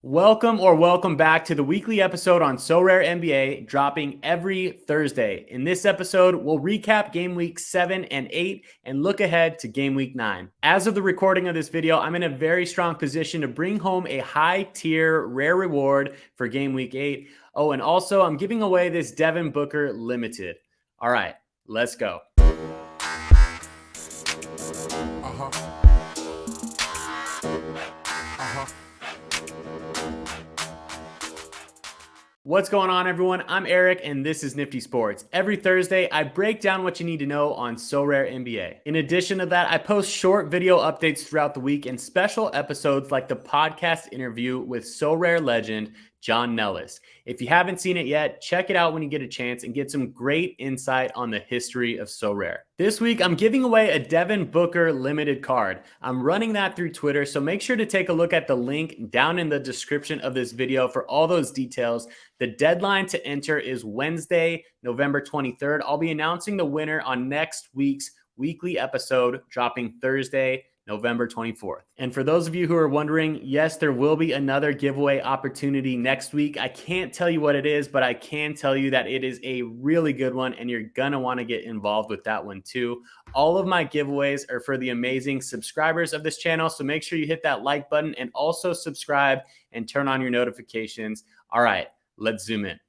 Welcome back to the weekly episode on Sorare NBA, dropping every Thursday. In this episode, we'll recap game week 7 and 8 and look ahead to game week 9. As of the recording of this video, I'm in a very strong position to bring home a high tier rare reward for game week 8. Oh, and also I'm giving away this Devin Booker limited. All right, let's go. What's going on, everyone? I'm Eric, and this is Nifty Sports. Every Thursday, I break down what you need to know on Sorare NBA. In addition to that, I post short video updates throughout the week and special episodes like the podcast interview with Sorare legend John Nellis. If you haven't seen it yet, check it out when you get a chance and get some great insight on the history of Sorare. This week, I'm giving away a Devin Booker limited card. I'm running that through Twitter, so make sure to take a look at the link down in the description of this video for all those details. The deadline to enter is Wednesday, November 23rd. I'll be announcing the winner on next week's weekly episode, dropping Thursday, November 24th. And for those of you who are wondering, yes, there will be another giveaway opportunity next week. I can't tell you what it is, but I can tell you that it is a really good one, and you're going to want to get involved with that one too. All of my giveaways are for the amazing subscribers of this channel, so make sure you hit that like button and also subscribe and turn on your notifications. All right, let's zoom in.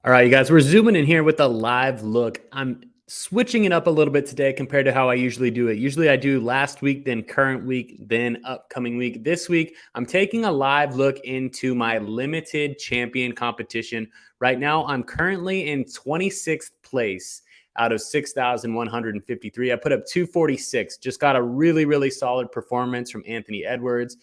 All right, you guys, we're zooming in here with a live look. I'm switching it up a little bit today compared to how I usually do it. Usually I do last week, then current week, then upcoming week. This week, I'm taking a live look into my limited champion competition. Right now, I'm currently in 26th place out of 6,153. I put up 246. Just got a really, really solid performance from Anthony Edwards.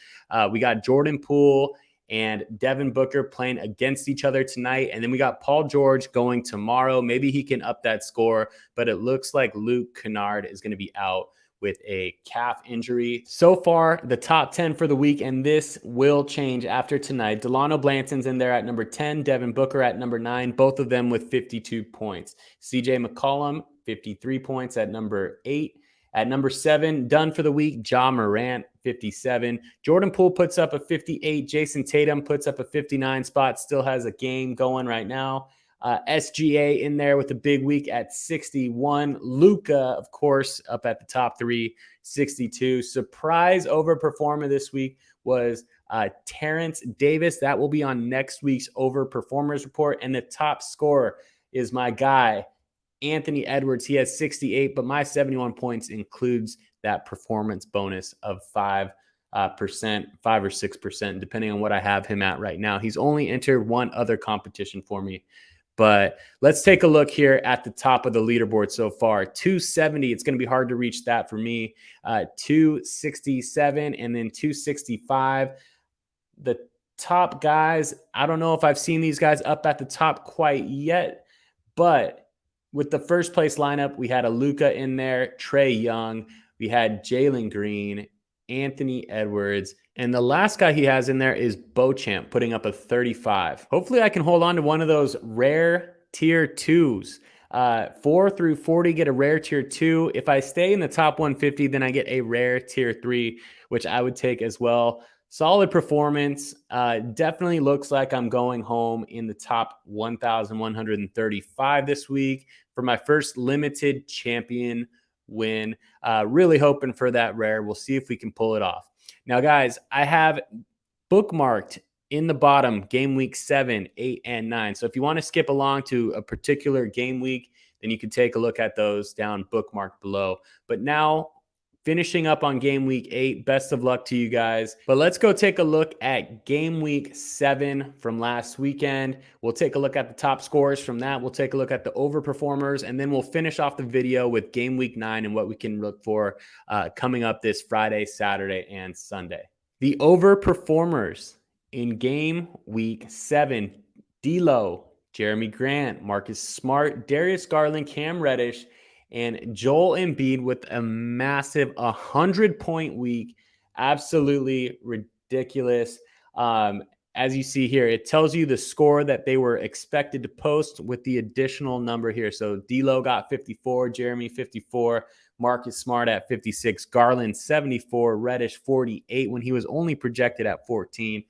We got Jordan Poole and Devin Booker playing against each other tonight. And then we got Paul George going tomorrow. Maybe he can up that score, but it looks like Luke Kennard is going to be out with a calf injury. So far, the top 10 for the week, and this will change after tonight. Delano Blanton's in there at number 10, Devin Booker at number 9, both of them with 52 points. CJ McCollum, 53 points at number 8. At number 7, done for the week, Ja Morant, 57. Jordan Poole puts up a 58. Jason Tatum puts up a 59 spot, still has a game going right now. SGA in there with a big week at 61. Luka, of course, up at the top 3, 62. Surprise overperformer this week was Terrence Davis. That will be on next week's overperformers report. And the top scorer is my guy, Anthony Edwards. He has 68, but my 71 points includes that performance bonus of 5%, 5 or 6%, depending on what I have him at right now. He's only entered one other competition for me. But let's take a look here at the top of the leaderboard so far. 270, it's going to be hard to reach that for me. 267 and then 265. The top guys, I don't know if I've seen these guys up at the top quite yet, but with the first place lineup, we had a Luka in there, Trae Young, we had Jalen Green, Anthony Edwards, and the last guy he has in there is Beauchamp, putting up a 35. Hopefully I can hold on to one of those rare tier 2s. 4 through 40 get a rare tier 2. If I stay in the top 150, then I get a rare tier 3, which I would take as well. Solid performance. Definitely looks like I'm going home in the top 1,135 this week for my first limited champion win. Really hoping for that rare. We'll see if we can pull it off. Now, guys, I have bookmarked in the bottom game week 7, 8, and 9. So if you want to skip along to a particular game week, then you can take a look at those down bookmarked below. But now, finishing up on game week 8, best of luck to you guys. But let's go take a look at game week 7 from last weekend. We'll take a look at the top scores from that. We'll take a look at the overperformers, and then we'll finish off the video with game week 9 and what we can look for coming up this Friday, Saturday, and Sunday. The overperformers in game week 7, D'Lo, Jeremy Grant, Marcus Smart, Darius Garland, Cam Reddish, and Joel Embiid with a massive 100-point week. Absolutely ridiculous. As you see here, it tells you the score that they were expected to post with the additional number here. So D'Lo got 54, Jeremy 54, Marcus Smart at 56, Garland 74, Reddish 48 when he was only projected at 14.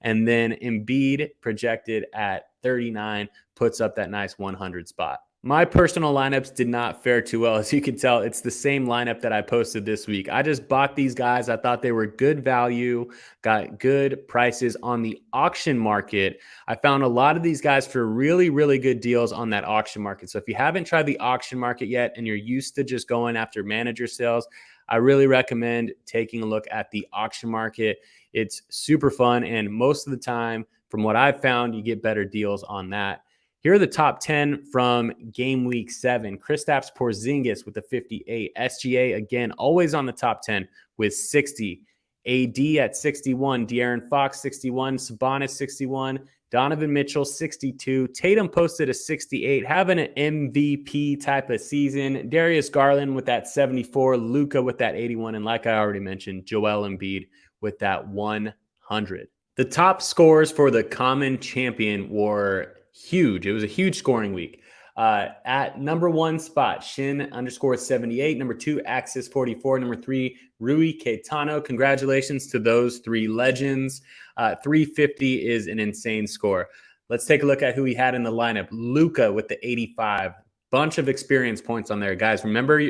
And then Embiid projected at 39 puts up that nice 100 spot. My personal lineups did not fare too well. As you can tell, it's the same lineup that I posted this week. I just bought these guys. I thought they were good value, got good prices on the auction market. I found a lot of these guys for really, really good deals on that auction market. So if you haven't tried the auction market yet and you're used to just going after manager sales, I really recommend taking a look at the auction market. It's super fun. And most of the time, from what I've found, you get better deals on that. Here are the top 10 from game week 7. Kristaps Porzingis with a 58. SGA, again, always on the top 10 with 60. AD at 61. De'Aaron Fox, 61. Sabonis, 61. Donovan Mitchell, 62. Tatum posted a 68, having an MVP type of season. Darius Garland with that 74. Luka with that 81. And like I already mentioned, Joel Embiid with that 100. The top scores for the common champion were huge. It was a huge scoring week. At number 1 spot, Shin_78. Number 2, Axis 44. Number 3, Rui Caetano. Congratulations to those 3 legends. 350 is an insane score. Let's take a look at who he had in the lineup. Luka with the 85. Bunch of experience points on there. Guys, remember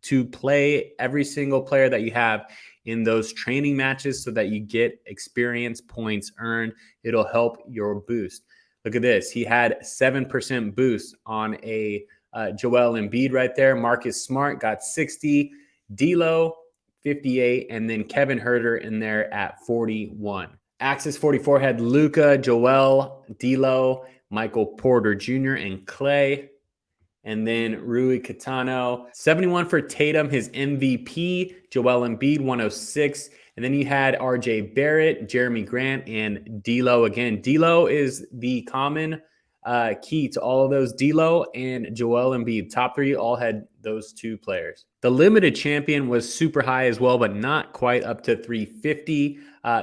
to play every single player that you have in those training matches so that you get experience points earned. It'll help your boost. Look at this. He had 7% boost on a Joel Embiid right there. Marcus Smart got 60. D'Lo, 58. And then Kevin Huerter in there at 41. Axis 44 had Luka, Joel, D'Lo, Michael Porter Jr., and Clay. And then Rui Caetano, 71 for Tatum, his MVP. Joel Embiid, 106. And then you had RJ Barrett, Jeremy Grant, and D'Lo again. D'Lo is the common key to all of those. D'Lo and Joel Embiid, top 3, all had those 2 players. The limited champion was super high as well, but not quite up to 350.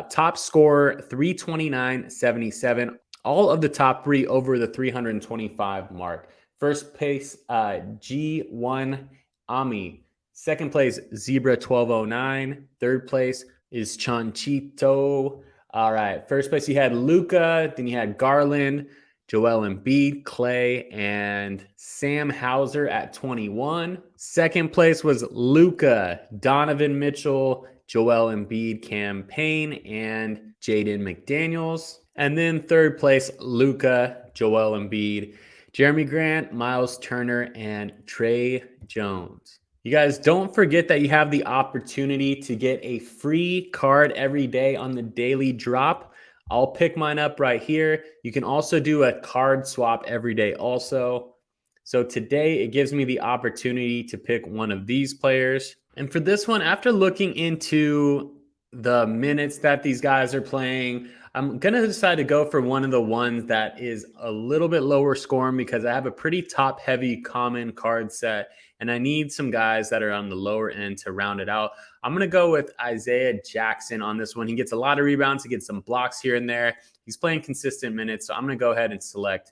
Top scorer, 329.77. All of the top 3 over the 325 mark. First place, G1 Ami. Second place, Zebra 1209. Third place is Chanchito. All right. First place, you had Luka. Then you had Garland, Joel Embiid, Clay, and Sam Hauser at 21. Second place was Luka, Donovan Mitchell, Joel Embiid, Cam Payne, and Jaden McDaniels. And then third place, Luka, Joel Embiid, Jeremy Grant, Miles Turner, and Trey Jones. You guys, don't forget that you have the opportunity to get a free card every day on the daily drop. I'll pick mine up right here. You can also do a card swap every day also. So today it gives me the opportunity to pick one of these players. And for this one, after looking into the minutes that these guys are playing, I'm going to decide to go for one of the ones that is a little bit lower scoring because I have a pretty top heavy common card set and I need some guys that are on the lower end to round it out. I'm going to go with Isaiah Jackson on this one. He gets a lot of rebounds. He gets some blocks here and there. He's playing consistent minutes. So I'm going to go ahead and select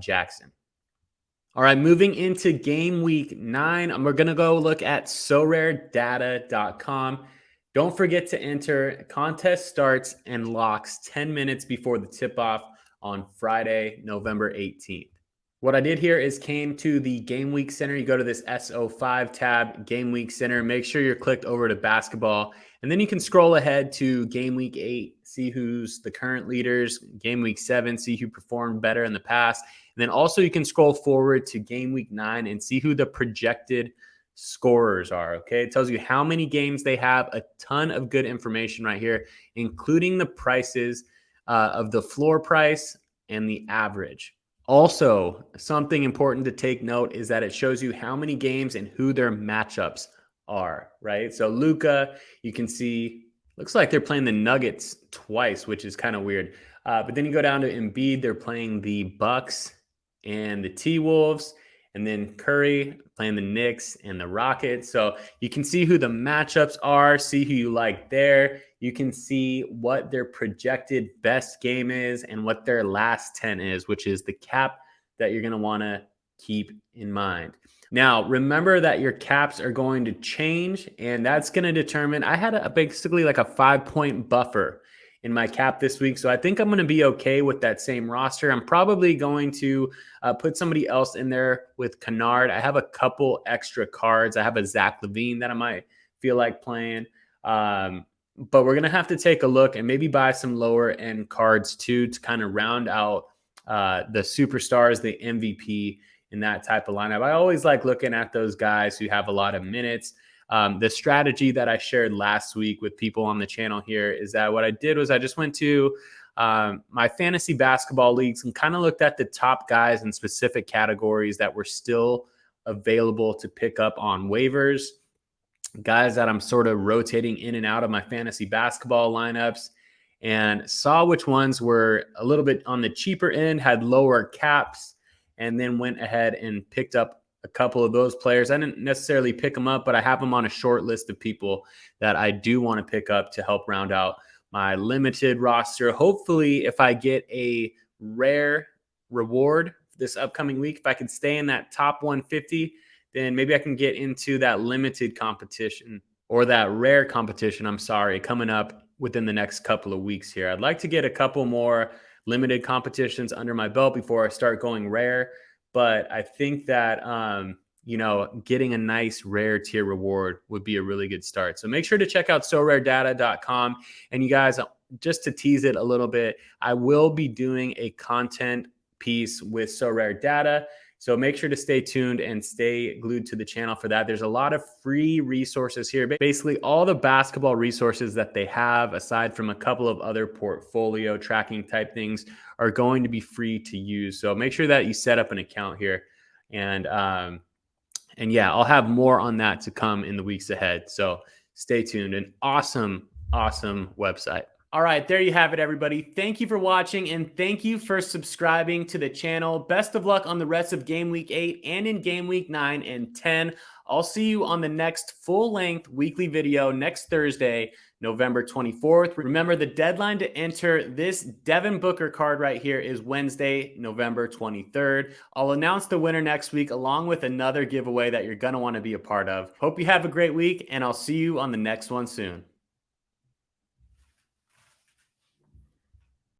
Jackson. All right, moving into game week 9, we're going to go look at SoRareData.com. Don't forget to enter. Contest starts and locks 10 minutes before the tip-off on Friday, November 18th. What I did here is came to the Game Week Center. You go to this SO5 tab, Game Week Center. Make sure you're clicked over to basketball. And then you can scroll ahead to Game Week 8, see who's the current leaders. Game Week 7, see who performed better in the past. And then also you can scroll forward to Game Week 9 and see who the projected scorers are. Okay, it tells you how many games they have. A ton of good information right here, including the prices of the floor price and the average. Also, something important to take note is that it shows you how many games and who their matchups are, right? So Luka, you can see, looks like they're playing the Nuggets twice, which is kind of weird. But then you go down to Embiid, they're playing the Bucks and the T-Wolves. And then Curry playing the Knicks and the Rockets. So you can see who the matchups are, see who you like there. You can see what their projected best game is and what their last 10 is, which is the cap that you're going to want to keep in mind. Now, remember that your caps are going to change, and that's going to determine. I had basically like a 5-point buffer in my cap this week. So I think I'm going to be okay with that same roster. I'm probably going to put somebody else in there with Kennard. I have a couple extra cards. I have a Zach LaVine that I might feel like playing. But we're going to have to take a look and maybe buy some lower end cards too to kind of round out the superstars, the MVP in that type of lineup. I always like looking at those guys who have a lot of minutes. The strategy that I shared last week with people on the channel here is that what I did was I just went to my fantasy basketball leagues and kind of looked at the top guys in specific categories that were still available to pick up on waivers, guys that I'm sort of rotating in and out of my fantasy basketball lineups, and saw which ones were a little bit on the cheaper end, had lower caps, and then went ahead and picked up a couple of those players. I didn't necessarily pick them up, but I have them on a short list of people that I do want to pick up to help round out my limited roster. Hopefully, if I get a rare reward this upcoming week, if I can stay in that top 150, then maybe I can get into that limited competition or that rare competition, coming up within the next couple of weeks here. I'd like to get a couple more limited competitions under my belt before I start going rare. But I think that, getting a nice rare tier reward would be a really good start. So make sure to check out soraredata.com. And you guys, just to tease it a little bit, I will be doing a content piece with Sorare Data. So make sure to stay tuned and stay glued to the channel for that. There's a lot of free resources here. Basically, all the basketball resources that they have, aside from a couple of other portfolio tracking type things, are going to be free to use. So make sure that you set up an account here. And yeah, I'll have more on that to come in the weeks ahead. So stay tuned. An awesome, awesome website. All right, there you have it, everybody. Thank you for watching, and thank you for subscribing to the channel. Best of luck on the rest of Game Week 8 and in Game Week 9 and 10. I'll see you on the next full-length weekly video next Thursday, November 24th. Remember, the deadline to enter this Devin Booker card right here is Wednesday, November 23rd. I'll announce the winner next week along with another giveaway that you're going to want to be a part of. Hope you have a great week, and I'll see you on the next one soon.